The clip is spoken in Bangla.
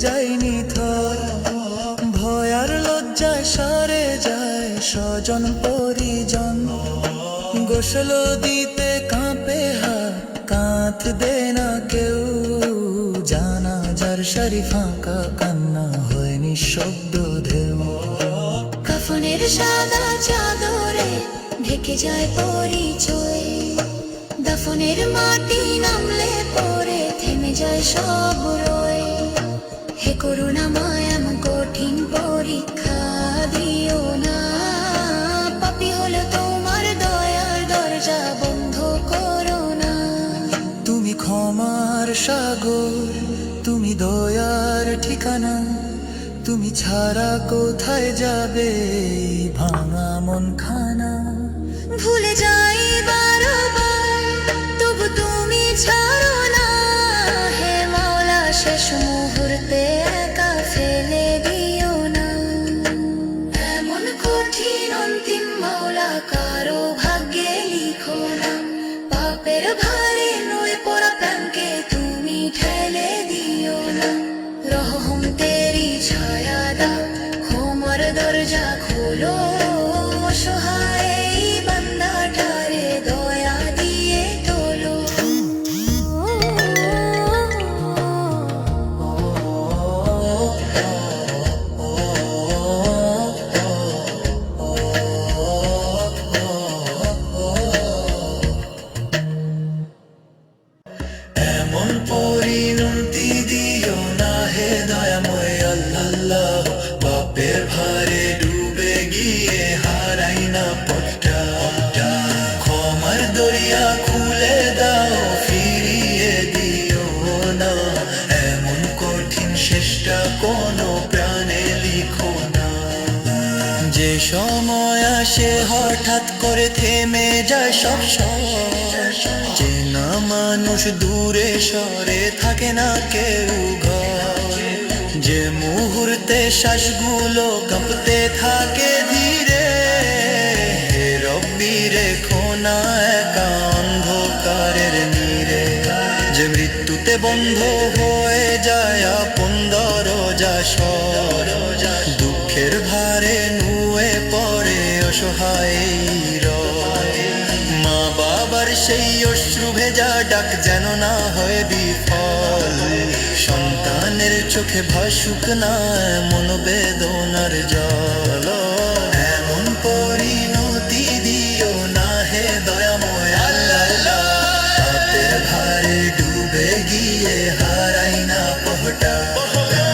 যায়নি থর, ভয় আর লজ্জায় সরে যায় স্বজন পরিজন। গোসল দিতে কাঁপে হাত, কাঁদতে না কেউ, জানাজার সারি ফাঁকা, কান্না হয় নিঃশব্দ ঢেউ। কাফনের সাদা চাদরে ঢেকে যায় পরিচয়, দাফনের মাটি নামলে পরে থেমে যায় সব রয়। হে করুণাময় এমন কঠিন পরীক্ষা দিও না, পাপী হলো তোমার দয়ার দরজা বন্ধ করো না। তুমি ক্ষমার সাগর, তুমি দয়ার ঠিকানা, তুমি ছাড়া কোথায় যাবে এই ভাঙা মন খানা। ভুলে যাই বারবার তবু তুমি ছাড়ো না, হে মাওলা শেষ মুহূর্তে একা ফেলে দিও না। এমন কঠিন অন্তিম মাওলা কারো ভাগ্যে লিখো না, পাপের ভারে নয় পড়া প্রাণকে তুমি ঠেলে দিও না। রহম তেরি ছায়া দাও, ক্ষমার দরজা খোলো, অসহায় এই বান্দাটারে দয়া দিয়ে তোলো। এমন পরিণতি দিও না হে দয়াময় আল্লাহ, পাপের ভারে ডুবে গিয়ে হারাই না পথটা। ক্ষমার দরিয়া খুলে দাও, ফিরিয়ে দিও না, এমন কঠিন শেষটা কোনো প্রাণে লিখো না। যে সময় আসে হঠাৎ করে থেমে যায় সব চেনা মানুষ দূরে সরে থাকে না কেউ ঘর, যে মুহূর্তে শ্বাসগুলো কাঁপতে থাকে ধীরে। হে রব্বি রেখো না একা অন্ধকারের নীড়ে, যে মৃত্যুতে বন্ধ হয়ে যায় আপন দরজা সর, দুঃখের ভারে নুয়ে পড়ে অসহায় হৃদয়। মা বাবার সেই অশ্রু ভেজা ডাক যেন না হয় বিফল, সন্তানের চোখে ভাসুক না এমন বেদনার জল। এমন পরিণতি দিও না হে দয়াময় আল্লাহ, পাপের ভারে ডুবে গিয়ে